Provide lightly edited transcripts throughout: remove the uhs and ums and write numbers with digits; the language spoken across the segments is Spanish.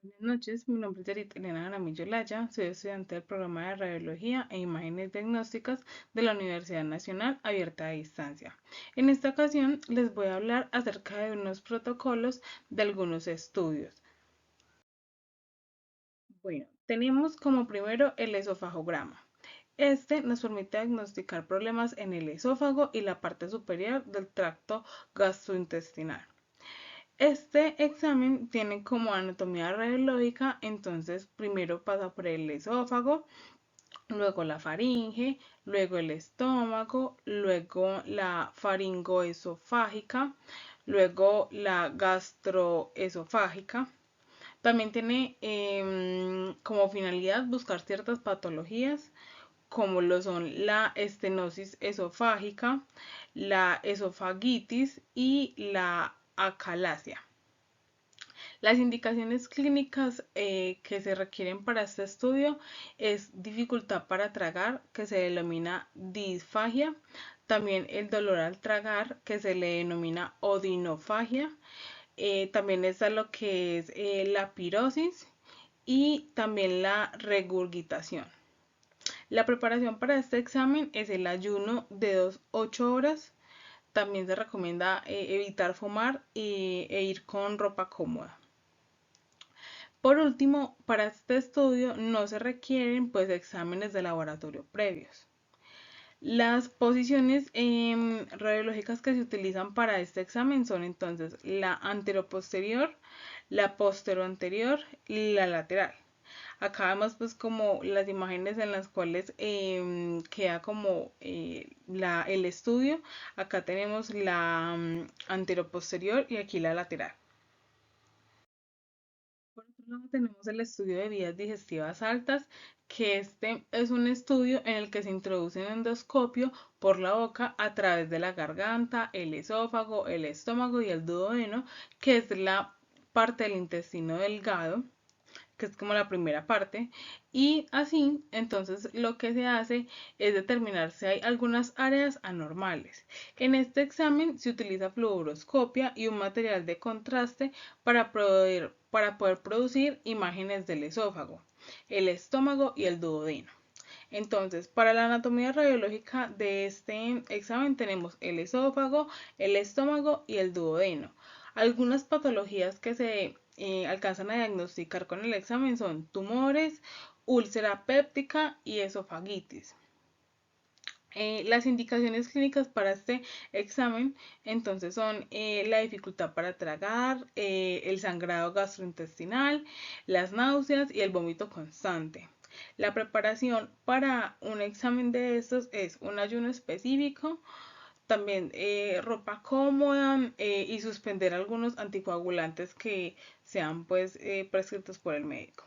Buenas noches, mi nombre es Yarit Elena Jaramillo Laya, soy estudiante del programa de Radiología e Imágenes Diagnósticas de la Universidad Nacional Abierta a Distancia. En esta ocasión les voy a hablar acerca de unos protocolos de algunos estudios. Bueno, tenemos como primero el esofagograma. Este nos permite diagnosticar problemas en el esófago y la parte superior del tracto gastrointestinal. Este examen tiene como anatomía radiológica, entonces primero pasa por el esófago, luego la faringe, luego el estómago, luego la faringoesofágica, luego la gastroesofágica. También tiene como finalidad buscar ciertas patologías como lo son la estenosis esofágica, la esofagitis y la acalasia. Las indicaciones clínicas que se requieren para este estudio es dificultad para tragar, que se denomina disfagia, también el dolor al tragar, que se le denomina odinofagia, también está lo que es la pirosis y también la regurgitación. La preparación para este examen es el ayuno de 8 horas. También se recomienda evitar fumar e ir con ropa cómoda. Por último, para este estudio no se requieren pues exámenes de laboratorio previos. Las posiciones radiológicas que se utilizan para este examen son entonces la anteroposterior, la posteroanterior y la lateral. Acá vemos pues como las imágenes en las cuales queda como el estudio. Acá tenemos la anteroposterior y aquí la lateral. Por otro lado, tenemos el estudio de vías digestivas altas, que este es un estudio en el que se introduce un endoscopio por la boca a través de la garganta, el esófago, el estómago y el duodeno, que es la parte del intestino delgado, que es como la primera parte, y así entonces lo que se hace es determinar si hay algunas áreas anormales. En este examen se utiliza fluoroscopia y un material de contraste para poder producir imágenes del esófago, el estómago y el duodeno. Entonces, para la anatomía radiológica de este examen tenemos el esófago, el estómago y el duodeno. Algunas patologías que se alcanzan a diagnosticar con el examen son tumores, úlcera péptica y esofagitis. Las indicaciones clínicas para este examen entonces son la dificultad para tragar, el sangrado gastrointestinal, las náuseas y el vómito constante. La preparación para un examen de estos es un ayuno específico, también ropa cómoda y suspender algunos anticoagulantes que sean pues prescritos por el médico.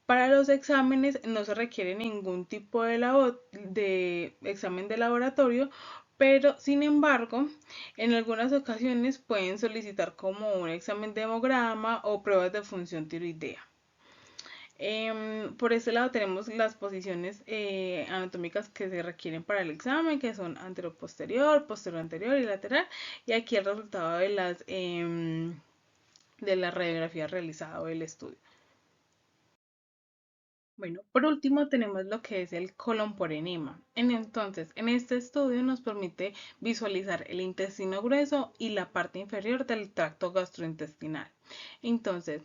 Para los exámenes no se requiere ningún tipo de examen de laboratorio, pero sin embargo, en algunas ocasiones pueden solicitar como un examen de hemograma o pruebas de función tiroidea. Por este lado tenemos las posiciones anatómicas que se requieren para el examen, que son anteroposterior, posterior anterior y lateral, y aquí el resultado de la radiografía realizada o del estudio. Bueno, por último tenemos lo que es el colon por enema. Entonces, en este estudio nos permite visualizar el intestino grueso y la parte inferior del tracto gastrointestinal. Entonces,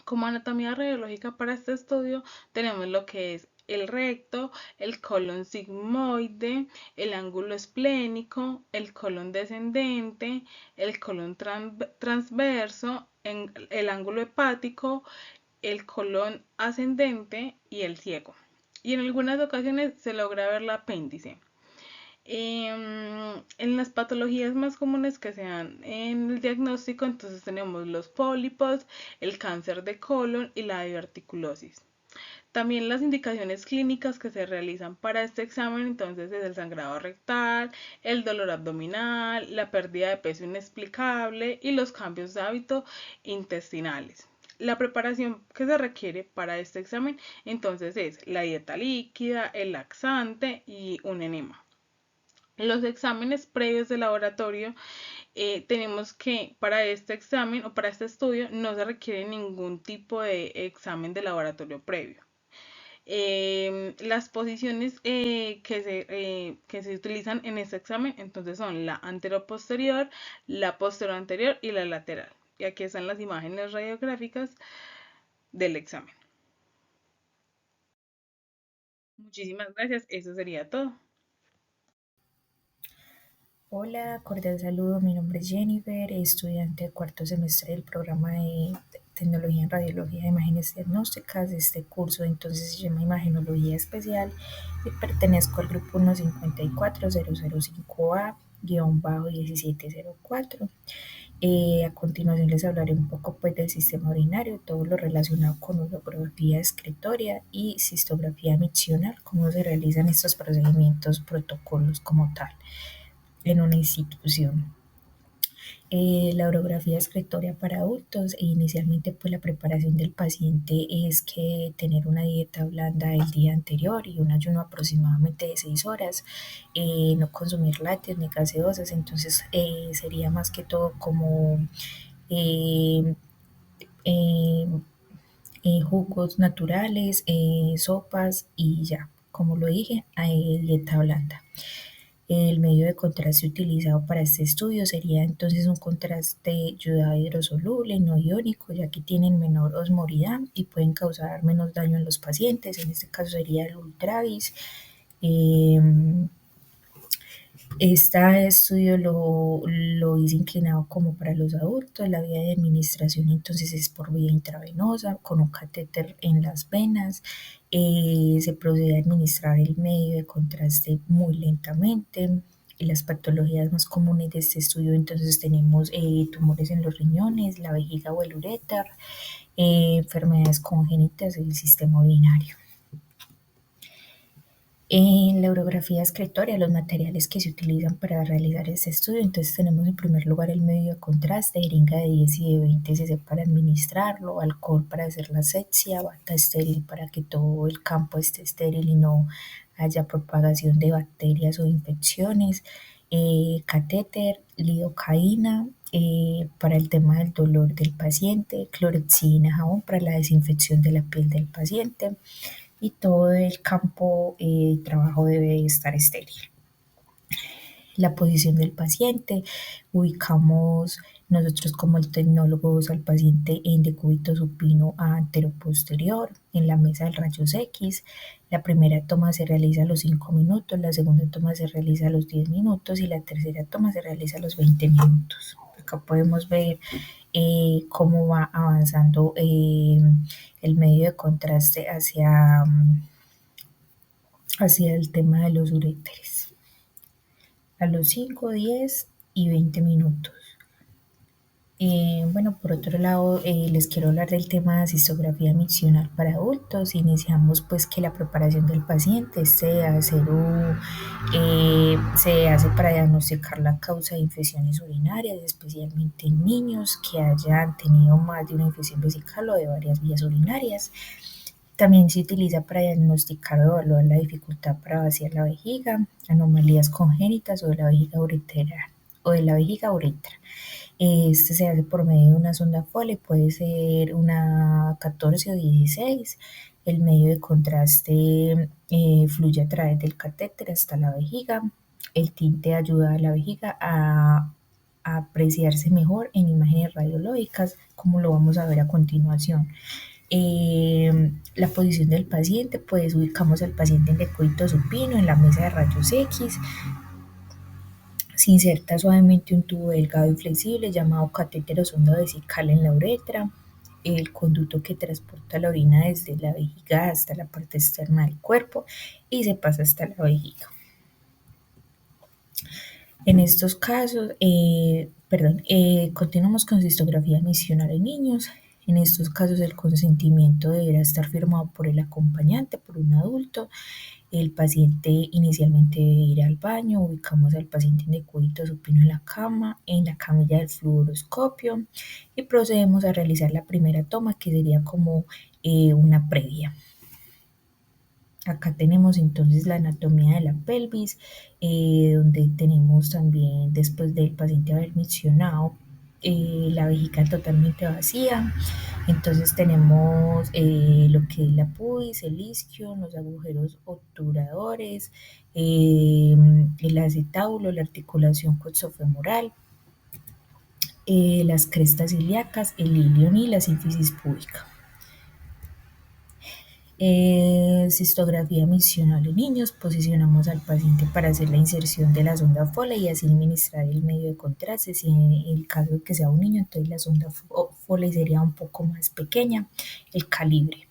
como anatomía radiológica para este estudio tenemos lo que es el recto, el colon sigmoide, el ángulo esplénico, el colon descendente, el colon transverso, el ángulo hepático, el colon ascendente y el ciego. Y en algunas ocasiones se logra ver el apéndice. En las patologías más comunes que se dan en el diagnóstico, entonces tenemos los pólipos, el cáncer de colon y la diverticulosis. También las indicaciones clínicas que se realizan para este examen, entonces es el sangrado rectal, el dolor abdominal, la pérdida de peso inexplicable y los cambios de hábito intestinales. La preparación que se requiere para este examen entonces es la dieta líquida, el laxante y un enema. Los exámenes previos de laboratorio, tenemos que para este examen o para este estudio no se requiere ningún tipo de examen de laboratorio previo. Las posiciones que se utilizan en este examen entonces son la anteroposterior, la posterior y la lateral. Y aquí están las imágenes radiográficas del examen. Muchísimas gracias, eso sería todo. Hola, cordial saludo. Mi nombre es Jennifer, estudiante de cuarto semestre del programa de Tecnología en Radiología de Imágenes Diagnósticas. Este curso entonces se llama Imagenología Especial y pertenezco al grupo 154005A-1704. A continuación les hablaré un poco pues del sistema urinario, todo lo relacionado con urografía excretoria y cistografía miccional, cómo se realizan estos procedimientos, protocolos como tal en una institución. La orografía excretoria para adultos, inicialmente pues la preparación del paciente es que tener una dieta blanda el día anterior y un ayuno aproximadamente de 6 horas, no consumir lácteos ni gaseosas, entonces sería más que todo como eh, eh, jugos naturales, sopas y ya, como lo dije, dieta blanda. El medio de contraste utilizado para este estudio sería entonces un contraste yodado hidrosoluble, no iónico, ya que tienen menor osmoridad y pueden causar menos daño en los pacientes. En este caso sería el Ultravis. Eh, este estudio lo hice inclinado como para los adultos. La vía de administración entonces es por vía intravenosa, con un catéter en las venas. Se procede a administrar el medio de contraste muy lentamente. Y las patologías más comunes de este estudio entonces tenemos tumores en los riñones, la vejiga o el uréter, enfermedades congénitas del sistema urinario. En la orografía excretoria, los materiales que se utilizan para realizar este estudio, entonces tenemos en primer lugar el medio de contraste, jeringa de 10 y de 20 cc para administrarlo, alcohol para hacer la asepsia, bata estéril para que todo el campo esté estéril y no haya propagación de bacterias o infecciones, catéter, lidocaína para el tema del dolor del paciente, clorexidina, jabón para la desinfección de la piel del paciente y todo el campo de trabajo debe estar estéril. La posición del paciente, ubicamos nosotros como el tecnólogos al paciente en decúbito supino anteroposterior en la mesa del rayos X. La primera toma se realiza a los 5 minutos, la segunda toma se realiza a los 10 minutos y la tercera toma se realiza a los 20 minutos. Acá podemos ver cómo va avanzando el medio de contraste hacia el tema de los uréteres a los 5, 10 y 20 minutos. Bueno, por otro lado, les quiero hablar del tema de cistografía miccional para adultos. Iniciamos pues que la preparación del paciente se hace para diagnosticar la causa de infecciones urinarias, especialmente en niños que hayan tenido más de una infección vesical o de varias vías urinarias. También se utiliza para diagnosticar o evaluar la dificultad para vaciar la vejiga, anomalías congénitas o de la vejiga uretra Este se hace por medio de una sonda Foley, puede ser una 14 o 16. El medio de contraste fluye a través del catéter hasta la vejiga. El tinte ayuda a la vejiga a apreciarse mejor en imágenes radiológicas, como lo vamos a ver a continuación. La posición del paciente, pues ubicamos al paciente en decúbito supino en la mesa de rayos X. Se inserta suavemente un tubo delgado y flexible llamado catéter o sonda vesical en la uretra, el conducto que transporta la orina desde la vejiga hasta la parte externa del cuerpo y se pasa hasta la vejiga. En estos casos, continuamos con cistografía misional en niños. En estos casos, el consentimiento deberá estar firmado por el acompañante, por un adulto. El paciente inicialmente debe ir al baño, ubicamos al paciente en decúbito supino en la camilla del fluoroscopio y procedemos a realizar la primera toma que sería como una previa. Acá tenemos entonces la anatomía de la pelvis, donde tenemos también, después del paciente haber misionado, la vejiga totalmente vacía. Entonces tenemos lo que es la pubis, el isquio, los agujeros obturadores, el acetábulo, la articulación coxofemoral, las crestas ilíacas, el ilion y la sínfisis púbica. Cistografía misional en niños. Posicionamos al paciente para hacer la inserción de la sonda Foley y así administrar el medio de contraste. Si en el caso de que sea un niño, entonces la sonda Foley sería un poco más pequeña. El calibre.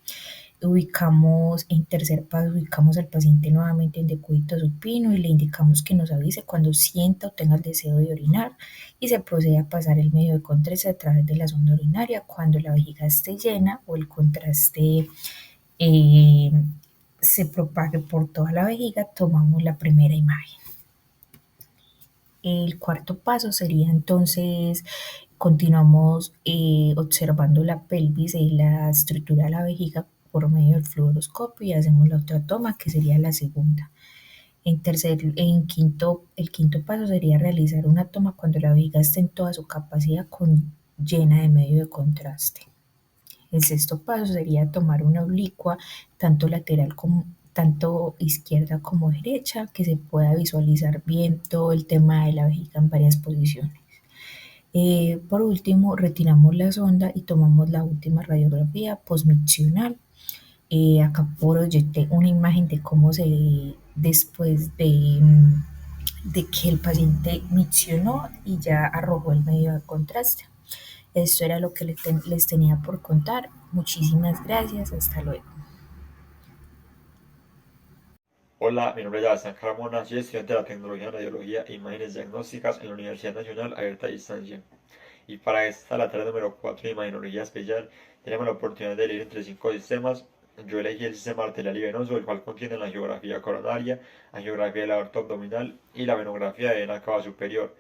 Ubicamos en tercer paso, ubicamos al paciente nuevamente en decúbito supino y le indicamos que nos avise cuando sienta o tenga el deseo de orinar y se procede a pasar el medio de contraste a través de la sonda urinaria. Cuando la vejiga esté llena o el contraste eh, se propague por toda la vejiga, tomamos la primera imagen. El cuarto paso sería entonces, continuamos observando la pelvis y la estructura de la vejiga por medio del fluoroscopio y hacemos la otra toma, que sería la segunda. El quinto paso sería realizar una toma cuando la vejiga esté en toda su capacidad llena de medio de contraste. El sexto paso sería tomar una oblicua, tanto izquierda como derecha, que se pueda visualizar bien todo el tema de la vejiga en varias posiciones. Por último, retiramos la sonda y tomamos la última radiografía postmiccional. Acá proyecté una imagen de cómo se ve después de que el paciente miccionó y ya arrojó el medio de contraste. Esto era lo que les tenía por contar. Muchísimas gracias. Hasta luego. Hola, mi nombre es Sebastián Carmona, soy estudiante de la tecnología de radiología e imágenes diagnósticas en la Universidad Nacional Abierta a Distancia. Y para esta, la tarea número 4 de imagenología especial, tenemos la oportunidad de elegir entre 5 sistemas. Yo elegí el sistema arterial y venoso, el cual contiene la angiografía coronaria, angiografía del aorto abdominal y la venografía de vena cava superior.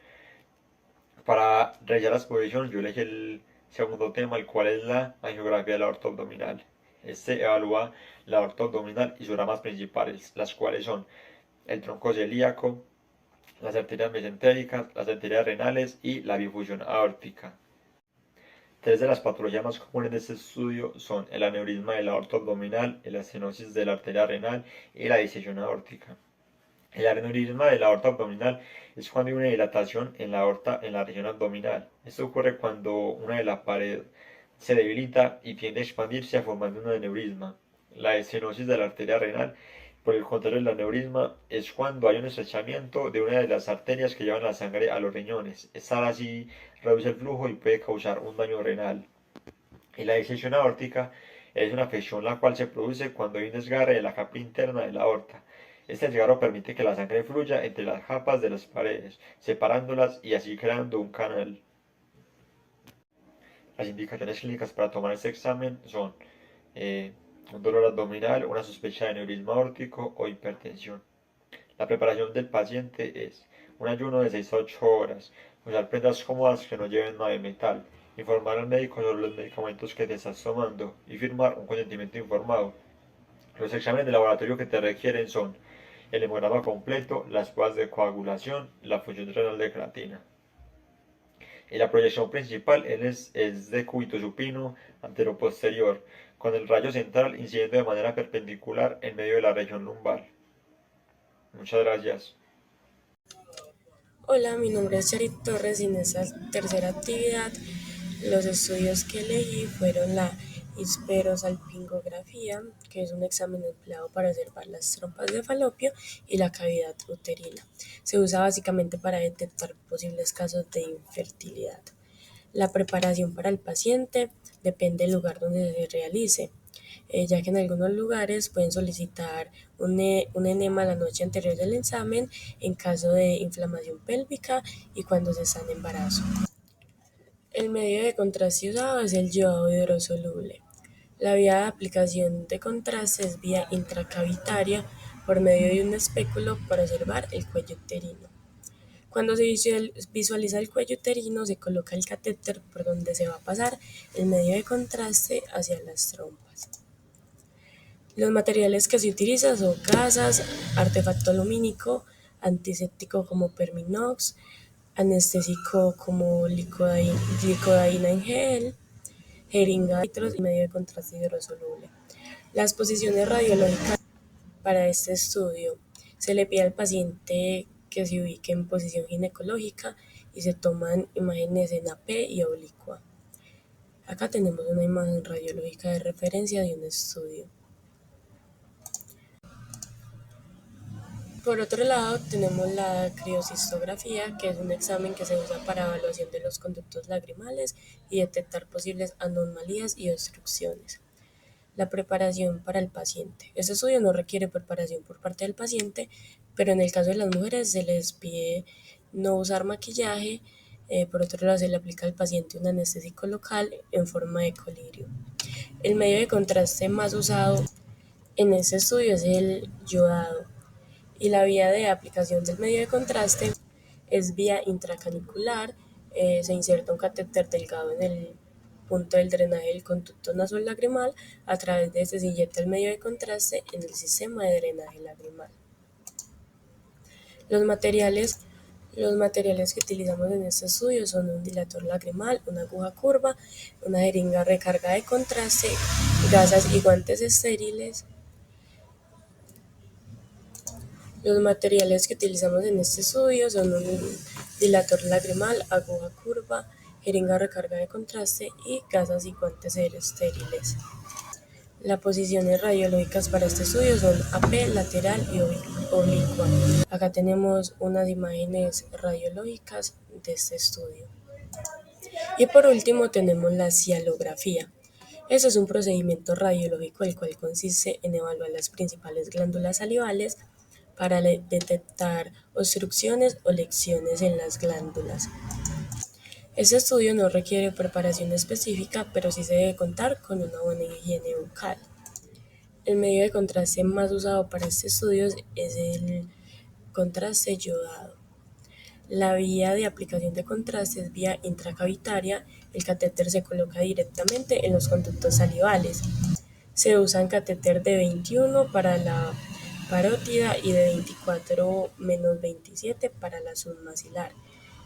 Para realizar la exposición, yo elegí el segundo tema, el cual es la angiografía del aorto abdominal. Este evalúa la aorta abdominal y sus ramas principales, las cuales son el tronco celíaco, las arterias mesentéricas, las arterias renales y la bifusión aórtica. Tres de las patologías más comunes de este estudio son el aneurisma del aorto abdominal, la estenosis de la arteria renal y la disección aórtica. El aneurisma de la aorta abdominal es cuando hay una dilatación en la aorta en la región abdominal. Esto ocurre cuando una de la pared se debilita y tiende a expandirse formando un aneurisma. La estenosis de la arteria renal, por el contrario del aneurisma, es cuando hay un estrechamiento de una de las arterias que llevan la sangre a los riñones. Esta así reduce el flujo y puede causar un daño renal. Y la disección aórtica es una afección la cual se produce cuando hay un desgarre de la capa interna de la aorta. Este desgarro permite que la sangre fluya entre las capas de las paredes, separándolas y así creando un canal. Las indicaciones clínicas para tomar este examen son un dolor abdominal, una sospecha de aneurisma aórtico o hipertensión. La preparación del paciente es un ayuno de 6 a 8 horas, usar prendas cómodas que no lleven nada de metal, informar al médico sobre los medicamentos que te estás tomando y firmar un consentimiento informado. Los exámenes de laboratorio que te requieren son el hemograma completo, las pruebas de coagulación, la función renal de creatina. Y la proyección principal es de cúbito supino anteroposterior, con el rayo central incidiendo de manera perpendicular en medio de la región lumbar. Muchas gracias. Hola, mi nombre es Charit Torres y en esta tercera actividad los estudios que elegí fueron la hisperosalpingografía, que es un examen empleado para observar las trompas de falopio, y la cavidad uterina. Se usa básicamente para detectar posibles casos de infertilidad. La preparación para el paciente depende del lugar donde se realice, ya que en algunos lugares pueden solicitar un enema la noche anterior del examen en caso de inflamación pélvica y cuando se está en embarazo. El medio de contraste usado es el yodo hidrosoluble. La vía de aplicación de contraste es vía intracavitaria por medio de un espéculo para observar el cuello uterino. Cuando se visualiza el cuello uterino, se coloca el catéter por donde se va a pasar el medio de contraste hacia las trompas. Los materiales que se utilizan son gasas, artefacto lumínico, antiséptico como Perminox, anestésico como licodaína en gel, jeringa de litros y medio de contraste hidrosoluble. Las posiciones radiológicas para este estudio se le pide al paciente que se ubique en posición ginecológica y se toman imágenes en AP y oblicua. Acá tenemos una imagen radiológica de referencia de un estudio. Por otro lado, tenemos la criocistografía, que es un examen que se usa para evaluación de los conductos lagrimales y detectar posibles anomalías y obstrucciones. La preparación para el paciente. Este estudio no requiere preparación por parte del paciente, pero en el caso de las mujeres se les pide no usar maquillaje. Por otro lado, se le aplica al paciente un anestésico local en forma de colirio. El medio de contraste más usado en este estudio es el yodado y la vía de aplicación del medio de contraste es vía intracanicular. Se inserta un catéter delgado en el punto del drenaje del conducto nasolacrimal. A través de este se inyecta el medio de contraste en el sistema de drenaje lagrimal. Los materiales que utilizamos en este estudio son un dilator lagrimal, una aguja curva, una jeringa recarga de contraste, gasas y guantes estériles. Los materiales que utilizamos en este estudio son un dilator lagrimal, aguja curva, jeringa recarga de contraste y gasas y guantes estériles. Las posiciones radiológicas para este estudio son AP, lateral y oblicua. Acá tenemos unas imágenes radiológicas de este estudio. Y por último tenemos la cialografía. Este es un procedimiento radiológico el cual consiste en evaluar las principales glándulas salivales para detectar obstrucciones o lesiones en las glándulas. Este estudio no requiere preparación específica, pero sí se debe contar con una buena higiene bucal. El medio de contraste más usado para este estudio es el contraste yodado. La vía de aplicación de contraste es vía intracavitaria. El catéter se coloca directamente en los conductos salivales. Se usa un catéter de 21 para la parótida y de 24-27 para la submaxilar.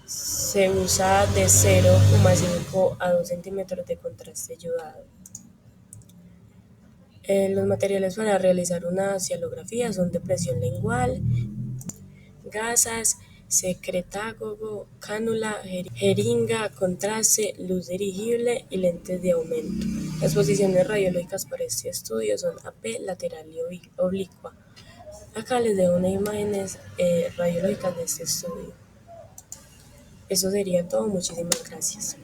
Se usa de 0,5 a 2 centímetros de contraste yodado. Los materiales para realizar una cialografía son de presión lingual, gasas, secretágogo, cánula, jeringa, contraste, luz dirigible y lentes de aumento. Las posiciones radiológicas para este estudio son AP, lateral y oblicua. Acá les dejo unas imágenes radiológicas de este estudio. Eso sería todo, muchísimas gracias.